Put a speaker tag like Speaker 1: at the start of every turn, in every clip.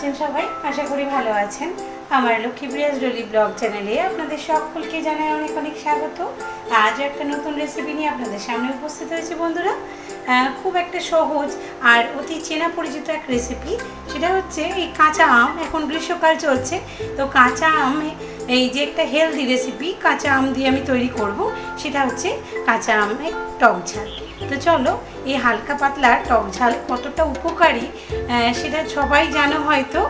Speaker 1: আছেন সবাই? আশা করি ভালো আছেন। আমার লক্ষ্মীপ্রিয়াস ডলি ব্লগ চ্যানেলে আপনাদের সকলকে জানাই অনেক অনেক স্বাগত। আজ একটা নতুন রেসিপি নিয়ে আপনাদের সামনে উপস্থিত হয়েছে বন্ধুরা। খুব একটা সহজ আর অতি চেনা পরিচিত এক রেসিপি, সেটা হচ্ছে এই কাঁচা আম। এখন গ্রীষ্মকাল চলছে, তো কাঁচা আম এই যে একটা হেলদি রেসিপি কাঁচা আম দিয়ে আমি তৈরি করব, সেটা হচ্ছে কাঁচা আমের টক ঝাল। তো চলো, এই হালকা পাতলা টক ঝাল কতটা উপকারী সেটা সবাই জানো হয়তো।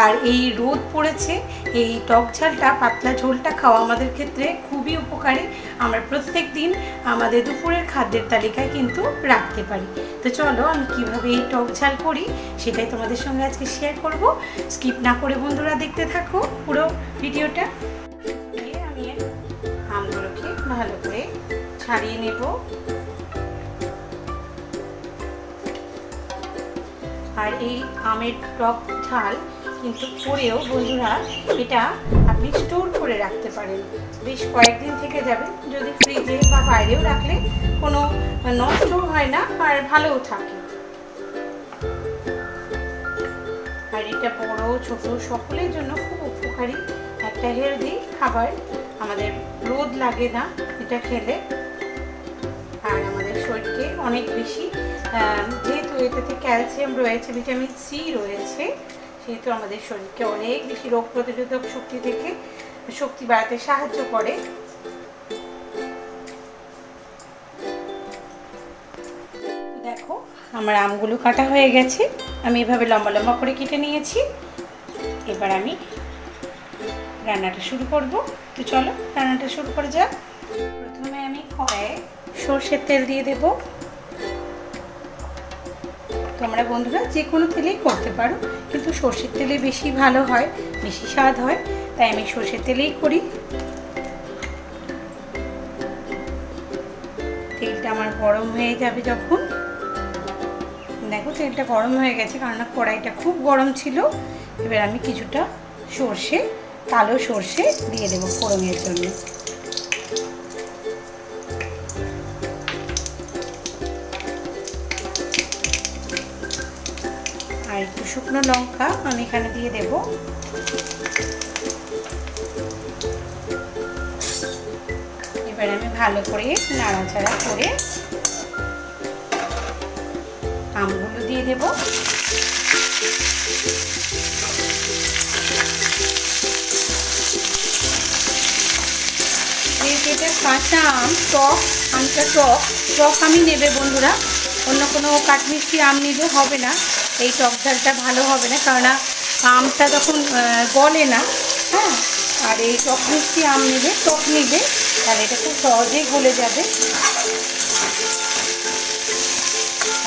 Speaker 1: আর এই রোদ পড়েছে, এই টক ঝালটা পাতলা ঝোলটা খাওয়া আমাদের ক্ষেত্রে খুবই উপকারী। আমরা প্রত্যেক দিন আমাদের দুপুরের খাদ্যের তালিকায় কিন্তু রাখতে পারি। তো চলো, আমি কিভাবে এই টক ঝাল করি সেটাই তোমাদের সঙ্গে আজকে শেয়ার করব। স্কিপ না করে বন্ধুরা দেখতে থাকো পুরো ভিডিওটা। আমি আমগুলোকে ভালো করে ছাড়িয়ে নেব। আর এই আমের টক ঝাল কিন্তু করেও বন্ধুরা এটা আপনি স্টোর করে রাখতে পারেন, বেশ কয়েকদিন থেকে যাবে। যদি ফ্রিজে বা বাইরেও রাখলে কোনো নষ্ট হয় না আর ভালোও থাকে। আর এটা বড় ছোট সকলের জন্য খুব উপকারী একটা হেলদি খাবার। আমাদের রোদ লাগে না এটা খেলে, আর আমাদের শরীরকে অনেক বেশি, যেহেতু এটাতে ক্যালসিয়াম রয়েছে, ভিটামিন সি রয়েছে, সেহেতু আমাদের শরীরকে অনেক বেশি রোগ প্রতিরোধক শক্তি থেকে শক্তি বাড়াতে সাহায্য করে। দেখো, আমার আমগুলো কাটা হয়ে গেছে। আমি এভাবে লম্বা লম্বা করে কেটে নিয়েছি। এবার আমি রান্নাটা শুরু করব। তো চলো রান্নাটা শুরু করে যাক। প্রথমে আমি কড়াইয়ে সরষের তেল দিয়ে দেব। তোমরা বন্ধুরা যে কোনো তেলেই করতে পারো, কিন্তু সরষের তেলে বেশি ভালো হয়, বেশি স্বাদ হয়, তাই আমি সরষের তেলেই করি। তেলটা আমার গরম হয়ে যাবে যখন, দেখো তেলটা গরম হয়ে গেছে, কারণ কড়াইটা খুব গরম ছিল। এবার আমি কিছুটা সরষে, কালো সরষে দিয়ে দেবো ফোড়নের জন্য। আর একটু শুকনো লঙ্কা আমি এখানে দিয়ে দেব। এবার আমি ভালো করে নাড়াচাড়া করে আমগুলো দিয়ে দেব। এটা কাঁচা আম, টক আমটা টক আমি নেবে বন্ধুরা, অন্য কোনো কাঠমিষ্টি আম নিলে হবে না, এই টক ঝালটা ভালো হবে না, কারণ আমটা তখন গলে না। হ্যাঁ, আর এই টক মিষ্টি আম নিলে, টক নিলে, তাহলে এটা খুব সহজেই গলে যাবে।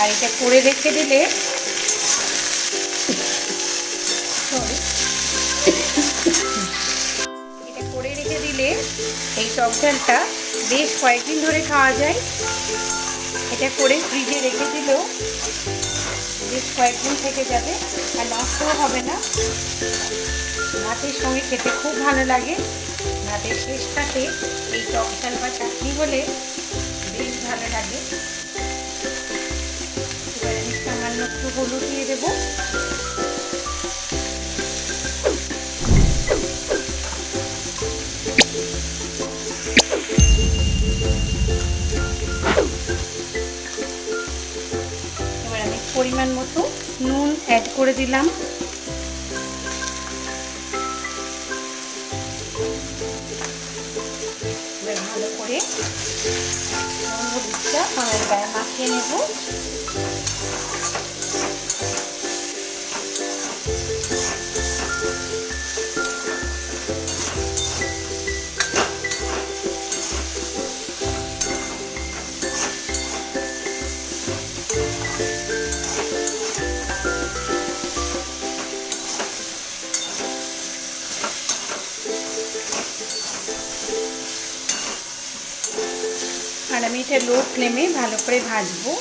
Speaker 1: আর এটা করে রেখে দিলে, এটা করে রেখে দিলে এই টক ঝালটা বেশ কয়েকদিন ধরে খাওয়া যায়। এটা করে ফ্রিজে রেখে দিলেও বেশ কয়েকদিন থেকে যাবে আর নষ্টও হবে না। ভাতের সঙ্গে খেতে খুব ভালো লাগে। ভাতের শেষটাতে এই টক ঝাল বা চাটনি হলে বেশ ভালো লাগে। এবার আমি সামান্য একটু হলুদ দিয়ে দেবো। এবার আমি পরিমাণ মতো নুন অ্যাড করে দিলাম। ভালো করে হলুদটা আমার গায়ে মাখিয়ে নেব। আর আমি এটা লো ফ্লেমে ভালো করে ভাজবো।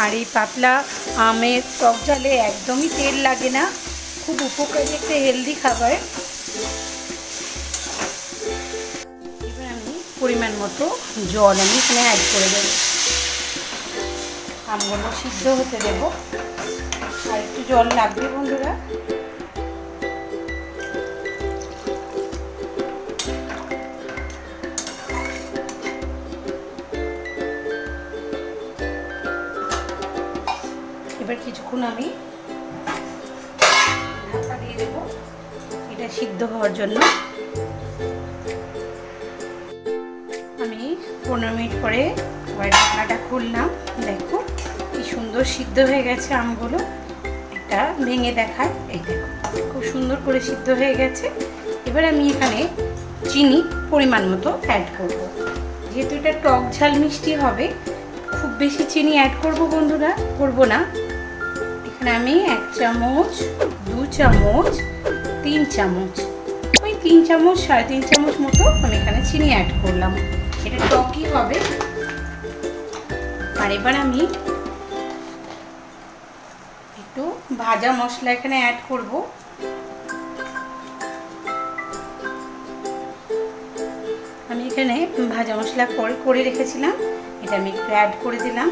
Speaker 1: আর এই পাতলা আমের টক ঝালে একদমই তেল লাগে না, খুব উপকারী একটা হেলদি খাবার। এবার আমি পরিমাণ মতো জল আমি এখানে অ্যাড করে দেব। আমগুলো সিদ্ধ হতে দেব। আর একটু জল লাগবে বন্ধুরা। এবার কিছুক্ষণ আমি ঢাকা দিয়ে দেব এটা সিদ্ধ হওয়ার জন্য। আমি 15 মিনিট পরে ঢাকনাটা খুললাম। দেখো কি সুন্দর সিদ্ধ হয়ে গেছে আমগুলো। একটা ভেঙে দেখায়, এই দেখো খুব সুন্দর করে সিদ্ধ হয়ে গেছে। এবার আমি এখানে চিনি পরিমাণ মতো অ্যাড করব। যেহেতু এটা টক ঝাল মিষ্টি হবে, খুব বেশি চিনি অ্যাড করব বন্ধুরা, করব না। এখানে আমি 1 চামচ, 2 চামচ, 3 চামচ, ওই 3 চামচ 3.5 চামচ মতো আমি এখানে চিনি অ্যাড করলাম। এটা টকই হবে। আর এবার আমি একটু ভাজা মশলা এখানে অ্যাড করব। আমি এখানে ভাজা মশলা করে রেখেছিলাম, এটা আমি একটু অ্যাড করে দিলাম।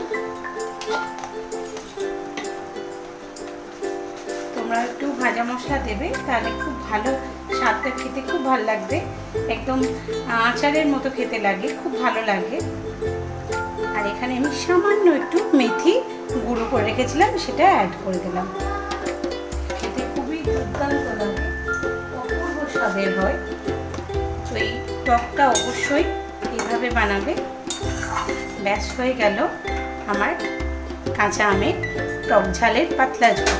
Speaker 1: তোমরা একটু ভাজা মশলা দেবে, তাহলে খুব ভালো স্বাদটা খেতে খুব ভালো লাগবে। একদম আচারের মতো খেতে লাগে, খুব ভালো লাগে। আর এখানে আমি সামান্য একটু মেথি গুঁড়ো করে রেখেছিলাম, সেটা অ্যাড করে দিলাম। খেতে খুবই দুর্দান্ত লাগে, অপূর্ব স্বাদের হয়। তো এই টকটা অবশ্যই এইভাবে বানাবে। ব্যাস হয়ে গেল আমার কাঁচা আমের টক ঝালের পাতলা ঝোল।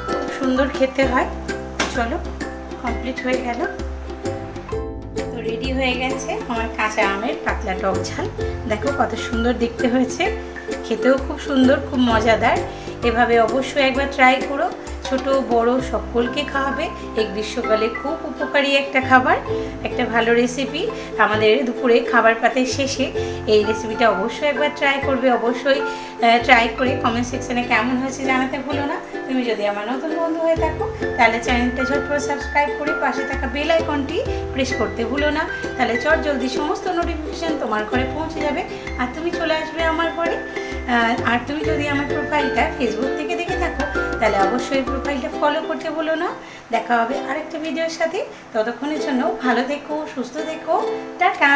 Speaker 1: খুব সুন্দর খেতে হয়। চলো, কমপ্লিট হয়ে গেল। তো রেডি হয়ে গেছে আমার কাঁচা আমের পাতলা টক ঝাল। দেখো কত সুন্দর দেখতে হয়েছে, খেতেও খুব সুন্দর, খুব মজাদার। এভাবে অবশ্যই একবার ট্রাই করো। ছোট বড় সকলকে খাওয়াবে। এই গ্রীষ্মকালে খুব উপকারী একটা খাবার, একটা ভালো রেসিপি। আমাদের দুপুরে খাবার পাতের শেষে এই রেসিপিটা অবশ্যই একবার ট্রাই করবে। অবশ্যই ট্রাই করে কমেন্ট সেকশনে কেমন হয়েছে জানাতে ভুলো না। তুমি যদি আমার নতুন বন্ধু হয়ে থাকো, তাহলে চ্যানেলটা ঝটপট সাবস্ক্রাইব করে পাশে থাকা বেল আইকনটি প্রেস করতে ভুলো না। তাহলে জলদি সমস্ত নোটিফিকেশান তোমার ঘরে পৌঁছে যাবে আর তুমি চলে আসবে আমার ঘরে। আর তুমি যদি আমার প্রোফাইলটা ফেসবুক থেকে দেখে থাকো, তাহলে অবশ্যই প্রোফাইলটা ফলো করতে ভুলো না। দেখা হবে আরেকটা ভিডিওর সাথে। ততক্ষণের জন্য ভালো থেকো, সুস্থ থেকো, টাটা।